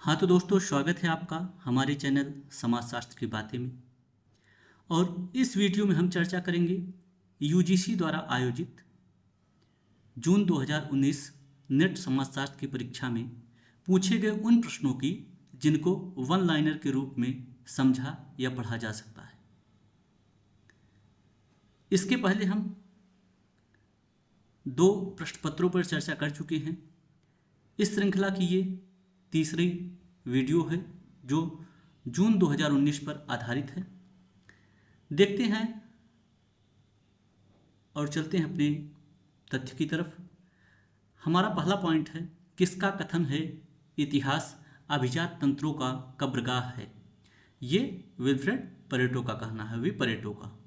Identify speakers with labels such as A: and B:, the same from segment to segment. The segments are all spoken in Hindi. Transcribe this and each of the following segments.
A: हाँ तो दोस्तों, स्वागत है आपका हमारे चैनल समाजशास्त्र की बातें में। और इस वीडियो में हम चर्चा करेंगे यूजीसी द्वारा आयोजित जून 2019 नेट समाजशास्त्र की परीक्षा में पूछे गए उन प्रश्नों की जिनको वन लाइनर के रूप में समझा या पढ़ा जा सकता है। इसके पहले हम दो प्रश्न पत्रों पर चर्चा कर चुके हैं। इस श्रृंखला की ये तीसरी वीडियो है जो जून 2019 पर आधारित है। देखते हैं और चलते हैं अपने तथ्य की तरफ। हमारा पहला पॉइंट है, किसका कथन है इतिहास अभिजात तंत्रों का कब्रगाह है। ये विल्फ्रेड परेटो का कहना है, परेटो का।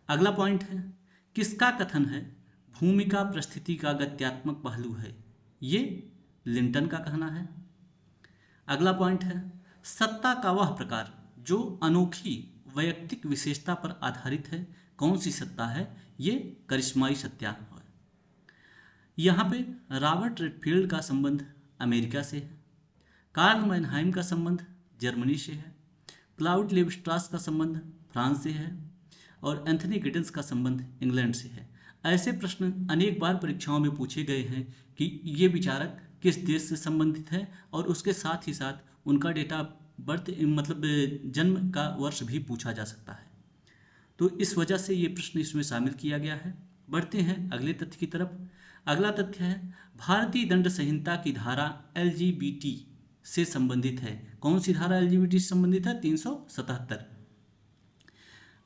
A: अगला पॉइंट है, किसका कथन है भूमिका परिस्थिति का गत्यात्मक पहलू है। ये लिंटन का कहना है। अगला पॉइंट है, सत्ता का वह प्रकार जो अनोखी वैयक्तिक विशेषता पर आधारित है, कौन सी सत्ता है। ये करिश्माई सत्ता है। यहाँ पे रॉबर्ट रेडफील्ड का संबंध अमेरिका से है, कार्ल मैनहाइम का संबंध जर्मनी से है, क्लाउड लेवी-स्ट्रास का संबंध फ्रांस से है और एंथनी गिडन्स का संबंध इंग्लैंड से है। ऐसे प्रश्न अनेक बार परीक्षाओं में पूछे गए हैं कि ये विचारक किस देश से संबंधित है और उसके साथ ही साथ उनका डेटा बर्थ मतलब जन्म का वर्ष भी पूछा जा सकता है। तो इस वजह से ये प्रश्न इसमें शामिल किया गया है। बढ़ते हैं अगले तथ्य की तरफ। अगला तथ्य है, भारतीय दंड संहिता की धारा एलजीबीटी से संबंधित है। कौन सी धारा एलजीबीटी से संबंधित है। 377।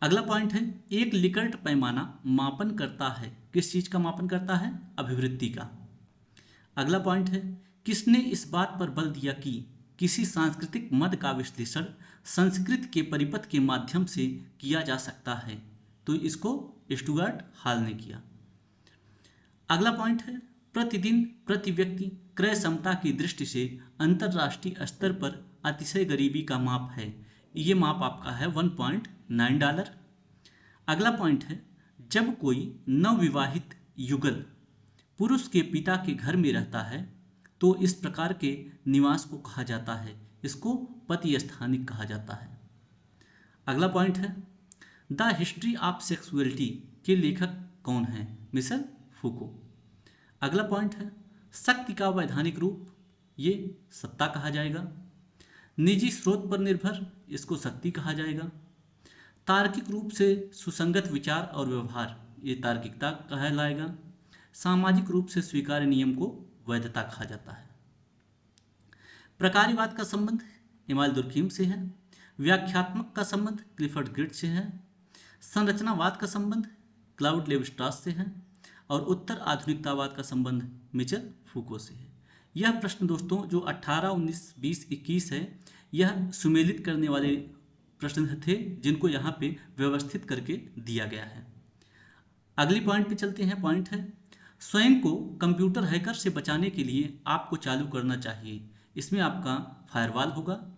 A: अगला पॉइंट है, एक लिकर्ट पैमाना मापन करता है। किस चीज का मापन करता है। अभिवृद्धि का। अगला पॉइंट है, किसने इस बात पर बल दिया कि किसी सांस्कृतिक मद का विश्लेषण संस्कृत के परिपथ के माध्यम से किया जा सकता है। तो इसको स्टुअर्ट हॉल ने किया। अगला पॉइंट है, प्रतिदिन प्रति व्यक्ति क्रय क्षमता की दृष्टि से अंतरराष्ट्रीय स्तर पर अतिशय गरीबी का माप है। ये माप आपका है $1.9। अगला पॉइंट है, जब कोई नवविवाहित युगल पुरुष के पिता के घर में रहता है तो इस प्रकार के निवास को कहा जाता है, इसको पति स्थानिक कहा जाता है। अगला पॉइंट है, द हिस्ट्री ऑफ सेक्सुअलिटी के लेखक कौन है। Michel Foucault. अगला पॉइंट है, शक्ति का वैधानिक रूप, ये सत्ता कहा जाएगा। निजी स्रोत पर निर्भर, इसको शक्ति कहा जाएगा। तार्किक रूप से सुसंगत विचार और व्यवहार, ये तार्किकता कहलाएगा। सामाजिक रूप से स्वीकार्य नियम को वैधता कहा जाता है। प्रकार्यवाद का संबंध इमाल दुर्खीम से है। व्याख्यात्मक का संबंध क्लिफर्ड ग्रिड से है। संरचनावाद का संबंध क्लाउड लेवी-स्ट्रास से है और उत्तर आधुनिकतावाद का संबंध मिचेल फूको से है। यह प्रश्न दोस्तों जो 18, 19, 20, 21 है, यह सुमेलित करने वाले प्रश्न थे जिनको यहाँ पे व्यवस्थित करके दिया गया है। अगली पॉइंट पे चलते हैं। पॉइंट है, स्वयं को कंप्यूटर हैकर से बचाने के लिए आपको चालू करना चाहिए। इसमें आपका फायरवॉल होगा।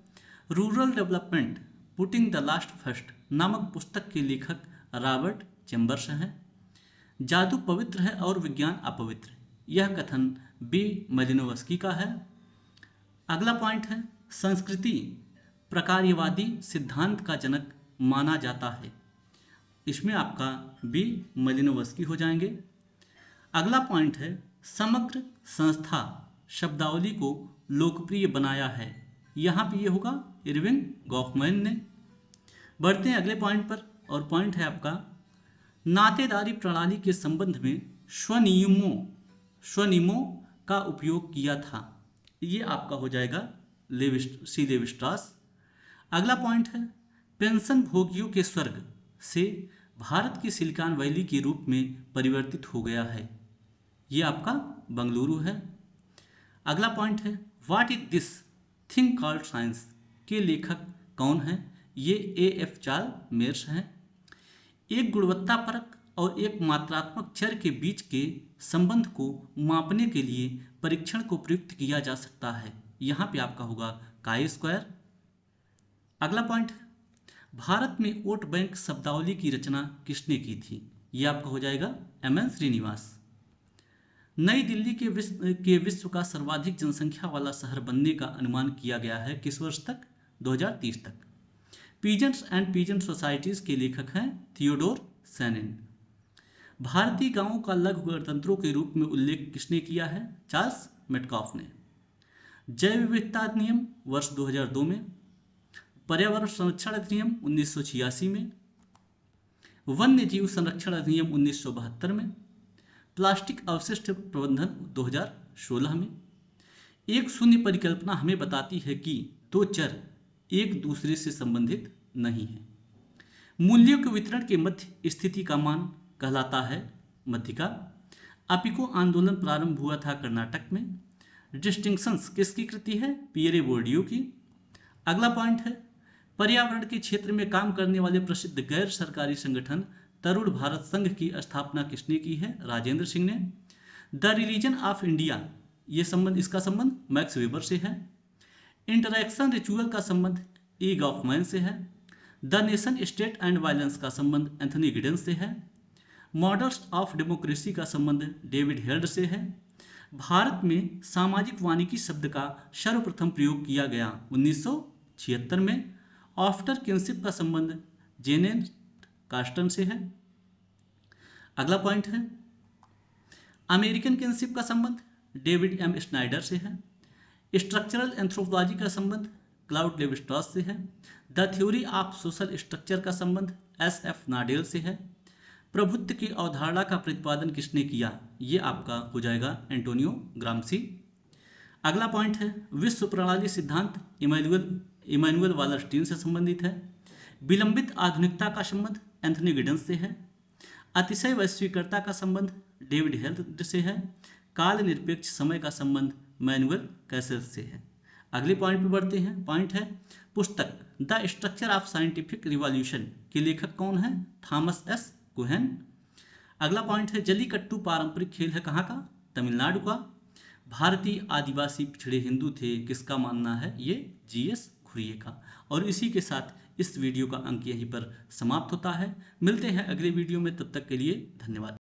A: Rural development putting the last first नामक पुस्तक के लेखक रॉबर्ट चेम्बर्स हैं। जादू पवित्र है और विज्ञान अपवित्र, यह कथन बी मलिनोवस्की का है। अगला पॉइंट है, संस्कृति प्रकार्यवादी सिद्धांत का जनक माना जाता है। इसमें आपका बी मलिनोवस्की हो जाएंगे। अगला पॉइंट है, समग्र संस्था शब्दावली को लोकप्रिय बनाया है। यहाँ पे ये होगा इरविन गॉफमैन ने। बढ़ते हैं अगले पॉइंट पर और पॉइंट है आपका, नातेदारी प्रणाली के संबंध में स्वनियमों का उपयोग किया था। ये आपका हो जाएगा सी लेवी-स्ट्रास। अगला पॉइंट है, पेंशन भोगियों के स्वर्ग से भारत की सिलिकॉन वैली के रूप में परिवर्तित हो गया है। ये आपका बंगलुरु है। अगला पॉइंट है, what is this thing called science के लेखक कौन है। ये A.F. चार्ल्स हैं। एक गुणवत्तापरक और एक मात्रात्मक चर के बीच के संबंध को मापने के लिए परीक्षण को प्रयुक्त किया जा सकता है। यहाँ पे आपका होगा काई स्क्वायर। अगला पॉइंट है, भारत में वोट बैंक शब्दावली की रचना किसने की थी। ये आपका हो जाएगा M.N. श्रीनिवास। नई दिल्ली के विश्व का सर्वाधिक जनसंख्या वाला शहर बनने का अनुमान किया गया है किस वर्ष तक? 2030 तक। पीजेंट्स एंड पीजेंट सोसाइटीज के लेखक हैं थियोडोर सैनिन। भारतीय गांवों का लघु गणतंत्रों के रूप में उल्लेख किसने किया है? चार्ल्स मेटकॉफ ने। जैव विविधता अधिनियम वर्ष 2002 में, पर्यावरण संरक्षण अधिनियम 1986 में, वन्य जीव संरक्षण अधिनियम 1972 में, प्लास्टिक अवशिष्ट प्रबंधन 2016 में। एक शून्य परिकल्पना हमें बताती है कि दो चर एक दूसरे से संबंधित नहीं है। मूल्यों के वितरण के मध्य स्थिति का मान कहलाता है मध्यिका। अपिको आंदोलन प्रारंभ हुआ था कर्नाटक में। डिस्टिंक्शंस किसकी कृति है? पियरे बोर्डियो की। अगला पॉइंट है, पर्यावरण के क्षेत्र में काम करने वाले प्रसिद्ध गैर सरकारी संगठन तरुण भारत संघ की स्थापना किसने की है? राजेंद्र सिंह ने। द रिलीजन ऑफ इंडिया, ये संबंध, इसका संबंध मैक्स वेबर से है। इंटरैक्शन रिचुअल का संबंध ए गॉफमैन से है। The nation state and violence का संबंध एंथनी गिडेंस से है। मॉडल्स ऑफ डेमोक्रेसी का संबंध डेविड हेल्ड से है। भारत में सामाजिक वानिकी शब्द का सर्वप्रथम प्रयोग किया गया 1976 में। आफ्टर किनशिप का संबंध जेनेट कास्टन से है। अगला पॉइंट है, अमेरिकन किनशिप का संबंध डेविड एम स्नाइडर से है। स्ट्रक्चरल एंथ्रोपोलॉजी का संबंध क्लाउड लेवी-स्ट्रॉस से है। The theory of social structure का संबंध एस.एफ. नाडेल से है। प्रभुत्व की अवधारणा का प्रतिपादन किसने किया? ये आपका हो जाएगा एंटोनियो ग्राम्सी। अगला पॉइंट है, विश्व प्रणाली सिद्धांत इमैनुअल वालरस्टीन से संबंधित है। विलंबित आधुनिकता का संबंध एंथनी गिडेंस से है। अतिशय वैश्वीकरता का संबंध डेविड हेल्ड से है। काल निरपेक्ष समय का संबंध मैनुअल कैसेल्स से है। अगले पॉइंट पे बढ़ते हैं। पॉइंट है, पुस्तक the structure of scientific revolution के लेखक कौन है? Thomas S कुहन। अगला पॉइंट है, जल्लीकट्टू पारंपरिक खेल है कहाँ का? तमिलनाडु का। भारतीय आदिवासी पिछड़े हिंदू थे, किसका मानना है? ये जी.एस. खुरिये का। और इसी के साथ इस वीडियो का अंक यहीं पर समाप्त होता है। मिलते हैं अगले वीडियो में, तब तक के लिए धन्यवाद।